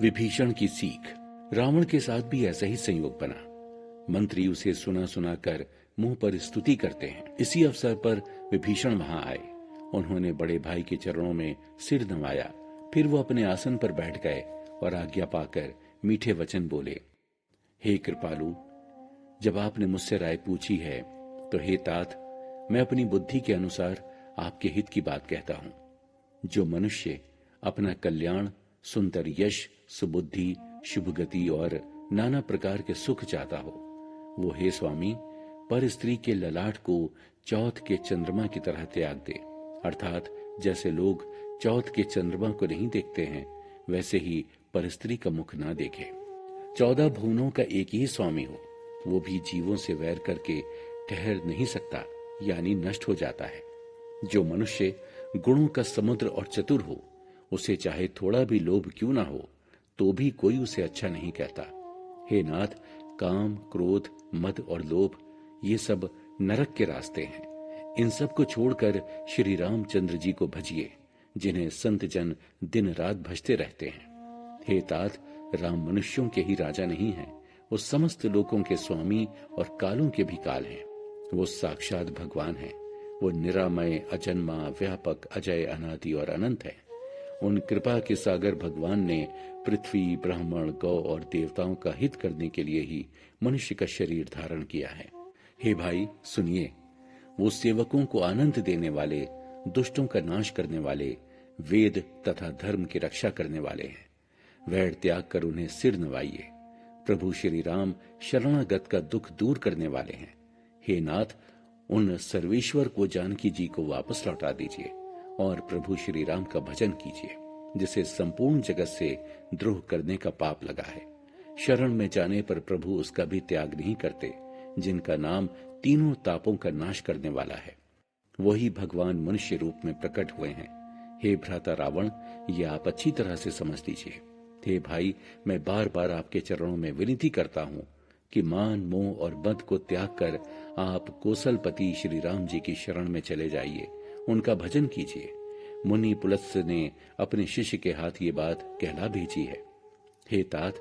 विभीषण की सीख। रावण के साथ भी ऐसा ही संयोग बना। मंत्री उसे सुना सुना कर मुंह पर स्तुति करते हैं। इसी अवसर पर विभीषण वहां आए। उन्होंने बड़े भाई के चरणों में सिर नवाया। फिर वो अपने आसन पर बैठ गए और आज्ञा पाकर मीठे वचन बोले, हे कृपालु, जब आपने मुझसे राय पूछी है तो हे तात, मैं अपनी बुद्धि के अनुसार आपके हित की बात कहता हूं। जो मनुष्य अपना कल्याण, सुंदर यश, सुबुद्धि, शुभ गति और नाना प्रकार के सुख चाहता हो, वो हे स्वामी पर स्त्री के ललाट को चौथ के चंद्रमा की तरह त्याग दे। अर्थात जैसे लोग चौथ के चंद्रमा को नहीं देखते हैं, वैसे ही पर स्त्री का मुख ना देखे। 14 भुवनों का एक ही स्वामी हो, वो भी जीवों से वैर करके ठहर नहीं सकता, यानी नष्ट हो जाता है। जो मनुष्य गुणों का समुद्र और चतुर हो, उसे चाहे थोड़ा भी लोभ क्यों ना हो, तो भी कोई उसे अच्छा नहीं कहता। हे नाथ, काम, क्रोध, मद और लोभ, ये सब नरक के रास्ते हैं। इन सब को छोड़कर श्री रामचंद्र जी को भजिए, जिन्हें संत जन दिन रात भजते रहते हैं। हे तात, राम मनुष्यों के ही राजा नहीं है, वो समस्त लोकों के स्वामी और कालों के भी काल हैं। वो साक्षात भगवान हैं। वो निरामय, अजन्मा, व्यापक, अजय, अनादि और अनंत है। उन कृपा के सागर भगवान ने पृथ्वी, ब्राह्मण, गौ और देवताओं का हित करने के लिए ही मनुष्य का शरीर धारण किया है। हे भाई सुनिए, वो सेवकों को आनंद देने वाले, दुष्टों का नाश करने वाले, वेद तथा धर्म की रक्षा करने वाले हैं। वैर त्याग कर उन्हें सिर नवाइए। प्रभु श्री राम शरणागत का दुख दूर करने वाले हैं। हे नाथ, उन सर्वेश्वर को जानकी जी को वापस लौटा दीजिए और प्रभु श्री राम का भजन कीजिए, जिसे संपूर्ण जगत से द्रोह करने का पाप लगा है। शरण में जाने पर प्रभु उसका भी त्याग नहीं करते, जिनका नाम तीनों तापों का नाश करने वाला है। वही भगवान मनुष्य रूप में प्रकट हुए हैं। हे भ्राता रावण, ये आप अच्छी तरह से समझ लीजिए। हे भाई, मैं बार बार आपके चरणों में विनती करता हूँ कि मान, मोह और मद को त्याग कर आप कौशलपति श्री राम जी की शरण में चले जाइए, उनका भजन कीजिए। मुनि पुलत्स्य ने अपने शिष्य के हाथ ये बात कहला भेजी है। हे तात,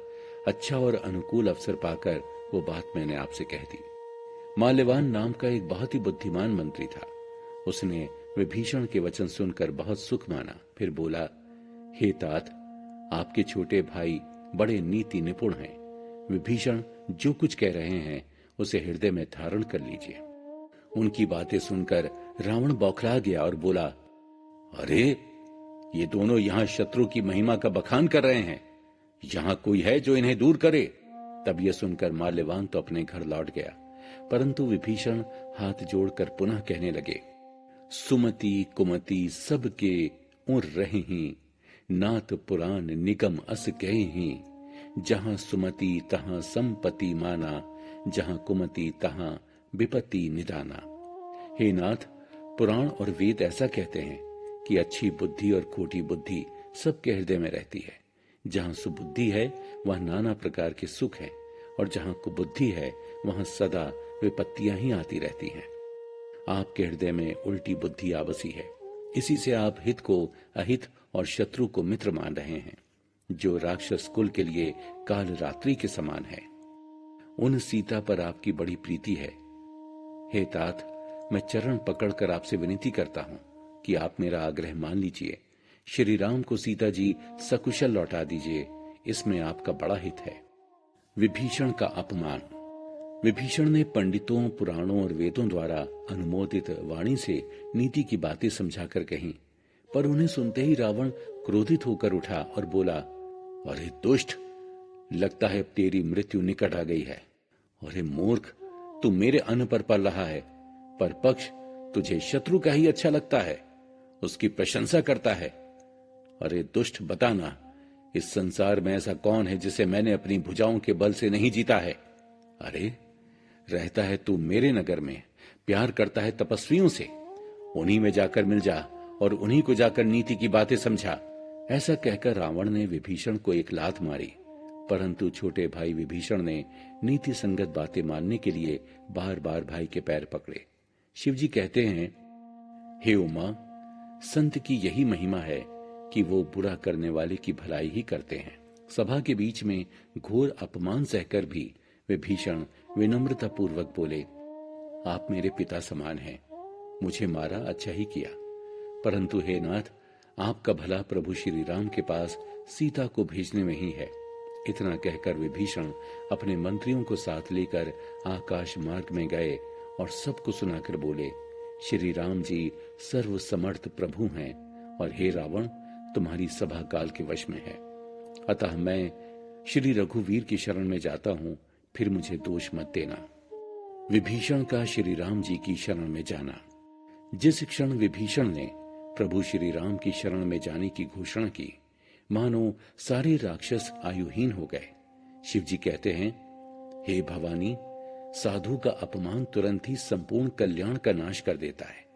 अच्छा और अनुकूल अवसर पाकर वो बात मैंने आपसे कह दी। माल्यवान नाम का एक बहुत ही बुद्धिमान मंत्री था। उसने विभीषण के वचन सुनकर बहुत सुख माना। फिर बोला, हे तात, आपके छोटे भाई बड़े नीति निपुण हैं। विभीषण जो कुछ कह रहे हैं उसे हृदय में धारण कर लीजिए। उनकी बातें सुनकर रावण बौखला गया और बोला, अरे, ये दोनों यहाँ शत्रु की महिमा का बखान कर रहे हैं। यहाँ कोई है जो इन्हें दूर करे? तब यह सुनकर माल्यवान तो अपने घर लौट गया, परंतु विभीषण हाथ जोड़कर पुनः कहने लगे, सुमति कुमति सबके उर रहे हैं, नाथ पुराण निगम अस कहे हैं। जहां सुमति तहां संपत्ति माना, जहां कुमति तहां विपत्ति निदाना। हे नाथ, पुराण और वेद ऐसा कहते हैं कि अच्छी बुद्धि और खोटी बुद्धि सबके हृदय में रहती है। जहां सुबुद्धि है वहां नाना प्रकार के सुख है, और जहां कुबुद्धि है वहां सदा विपत्तियां ही आती रहती हैं। आपके हृदय में उल्टी बुद्धि आबसी है। इसी से आप हित को अहित और शत्रु को मित्र मान रहे हैं, जो राक्षस कुल के लिए काल रात्रि के समान है। उन सीता पर आपकी बड़ी प्रीति है। हे तात, मैं चरण पकड़कर आपसे विनती करता हूं कि आप मेरा आग्रह मान लीजिए। श्री राम को सीता जी सकुशल लौटा दीजिए, इसमें आपका बड़ा हित है। विभीषण का अपमान। विभीषण ने पंडितों, पुराणों और वेदों द्वारा अनुमोदित वाणी से नीति की बातें समझाकर कहीं, पर उन्हें सुनते ही रावण क्रोधित होकर उठा और बोला, अरे दुष्ट, लगता है अब तेरी मृत्यु निकट आ गई है। अरे मूर्ख, तू मेरे अन्न पर पल रहा है, पर पक्ष तुझे शत्रु का ही अच्छा लगता है, उसकी प्रशंसा करता है। अरे दुष्ट, बताना, इस संसार में ऐसा कौन है जिसे मैंने अपनी भुजाओं के बल से नहीं जीता है? अरे, रहता है तू मेरे नगर में, प्यार करता है तपस्वियों से, उन्हीं में जाकर मिल जा और उन्हीं को जाकर नीति की बातें समझा। ऐसा कहकर रावण ने विभीषण को एक लात मारी, परंतु छोटे भाई विभीषण ने नीति संगत बातें मानने के लिए बार बार भाई के पैर पकड़े। शिवजी कहते हैं, हे उमा, संत की यही महिमा है कि वो बुरा करने वाले की भलाई ही करते हैं। सभा के बीच में घोर अपमान सहकर भी विभीषण विनम्रता पूर्वक बोले, आप मेरे पिता समान हैं, मुझे मारा अच्छा ही किया, परंतु हे नाथ, आपका भला प्रभु श्री राम के पास सीता को भेजने में ही है। इतना कहकर विभीषण अपने मंत्रियों को साथ लेकर आकाश मार्ग में गए और सबको सुनाकर बोले, श्री राम जी सर्व समर्थ प्रभु हैं और हे रावण, तुम्हारी सभा काल के वश में है। अतः मैं श्री रघुवीर की शरण में जाता हूं, फिर मुझे दोष मत देना। विभीषण का श्री राम जी की शरण में जाना। जिस क्षण विभीषण ने प्रभु श्री राम की शरण में जाने की घोषणा की, मानो सारे राक्षस आयुहीन हो गए। शिव जी कहते हैं, हे भवानी, साधु का अपमान तुरंत ही संपूर्ण कल्याण का नाश कर देता है।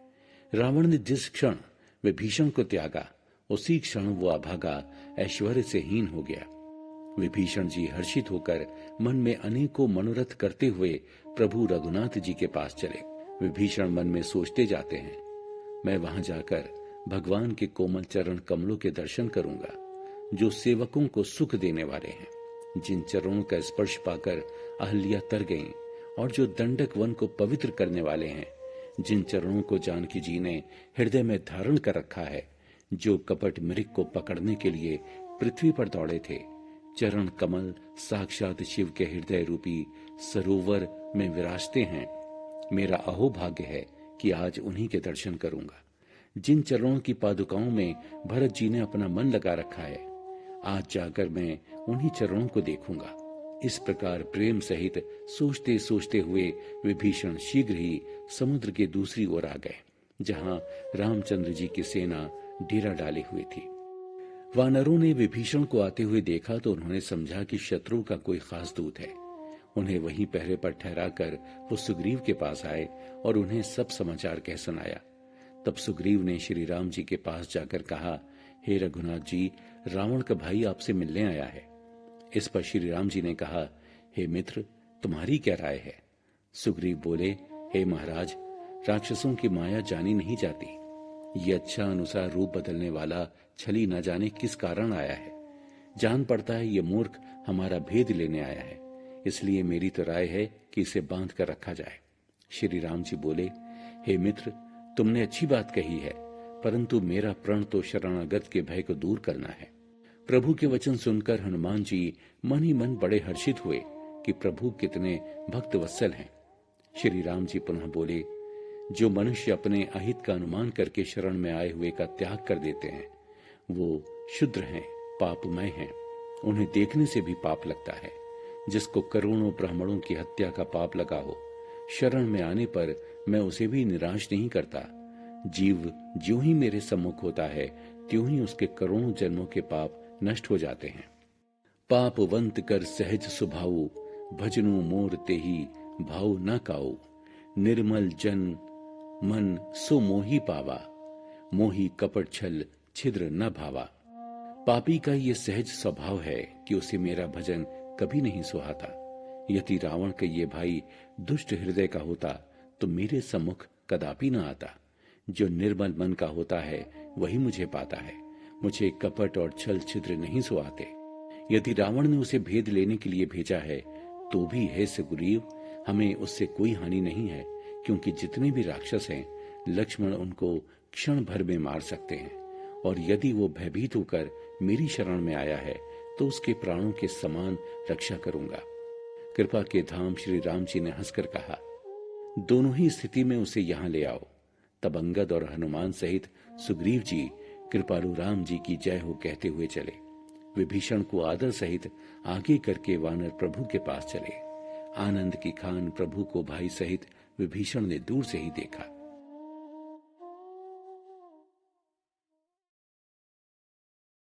रावण ने जिस क्षण विभीषण को त्यागा, उसी क्षण वो अभागा ऐश्वर्य से हीन हो गया। विभीषण जी हर्षित होकर मन में अनेकों मनोरथ करते हुए प्रभु रघुनाथ जी के पास चले। विभीषण मन में सोचते जाते हैं, मैं वहां जाकर भगवान के कोमल चरण कमलों के दर्शन करूंगा, जो सेवकों को सुख देने वाले हैं, जिन चरणों का स्पर्श पाकर अहल्या तर गईं और जो दंडक वन को पवित्र करने वाले हैं, जिन चरणों को जानकी जी ने हृदय में धारण कर रखा है, जो कपट मृग को पकड़ने के लिए पृथ्वी पर दौड़े थे। चरण कमल साक्षात शिव के हृदय रूपी सरोवर में विराजते हैं। मेरा अहोभाग्य है कि आज उन्हीं के दर्शन करूंगा। जिन चरणों की पादुकाओं में भरत जी ने अपना मन लगा रखा है, आज जाकर मैं उन्हीं चरणों को देखूंगा। इस प्रकार प्रेम सहित सोचते सोचते हुए विभीषण शीघ्र ही समुद्र के दूसरी ओर आ गए, जहां रामचंद्र जी की सेना डेरा डाली हुई थी। वानरों ने विभीषण को आते हुए देखा तो उन्होंने समझा कि शत्रु का कोई खास दूत है। उन्हें वहीं पहरे पर ठहराकर वो सुग्रीव के पास आए और उन्हें सब समाचार कह सुनाया। तब सुग्रीव ने श्री राम जी के पास जाकर कहा, हे रघुनाथ जी, रावण का भाई आपसे मिलने आया है। इस पर श्री राम जी ने कहा, हे मित्र, तुम्हारी क्या राय है? सुग्रीव बोले, हे महाराज, राक्षसों की माया जानी नहीं जाती। ये अच्छा अनुसार रूप बदलने वाला छली न जाने किस कारण आया है। जान पड़ता है ये मूर्ख हमारा भेद लेने आया है, इसलिए मेरी तो राय है कि इसे बांध कर रखा जाए। श्री राम जी बोले, हे मित्र, तुमने अच्छी बात कही है, परंतु मेरा प्रण तो शरणागत के भय को दूर करना है। प्रभु के वचन सुनकर हनुमान जी मन ही मन बड़े हर्षित हुए कि प्रभु कितने भक्त वत्सल हैं। श्री राम जी पुनः बोले, जो मनुष्य अपने अहित का अनुमान करके शरण में आए हुए का त्याग कर देते हैं, वो शुद्र हैं, पापमय हैं। उन्हें देखने से भी पाप लगता है। जिसको करोड़ों ब्राह्मणों की हत्या का पाप लगा हो, शरण में आने पर मैं उसे भी निराश नहीं करता। जीव ज्यों ही मेरे सम्मुख होता है, त्यों ही उसके करोड़ों जन्मों के पाप नष्ट हो जाते हैं। पापवंत कर सहज सुभाऊ, भजनु मोर तेहि भाव न काऊ। निर्मल जन मन सो मोही पावा, मोही कपट छल छिद्र न भावा। पापी का ये सहज स्वभाव है कि उसे मेरा भजन कभी नहीं सुहाता। यदि रावण का ये भाई दुष्ट हृदय का होता तो मेरे सम्मुख कदापि न आता। जो निर्मल मन का होता है वही मुझे पाता है। मुझे कपट और छल छिद्र नहीं सुहाते। यदि रावण ने उसे भेद लेने के लिए भेजा है तो भी हे सुग्रीव, हमें उससे कोई हानि नहीं है, क्योंकि जितने भी राक्षस हैं, लक्ष्मण उनको क्षण भर में मार सकते हैं। और यदि वो भयभीत होकर मेरी शरण में आया है तो उसके प्राणों के समान रक्षा करूंगा। कृपा के धाम श्री राम जी ने हंसकर कहा, दोनों ही स्थिति में उसे यहाँ ले आओ। तब अंगद और हनुमान सहित सुग्रीव जी कृपालु राम जी की जय हो कहते हुए चले। विभीषण को आदर सहित आगे करके वानर प्रभु के पास चले। आनंद की खान प्रभु को भाई सहित विभीषण ने दूर से ही देखा।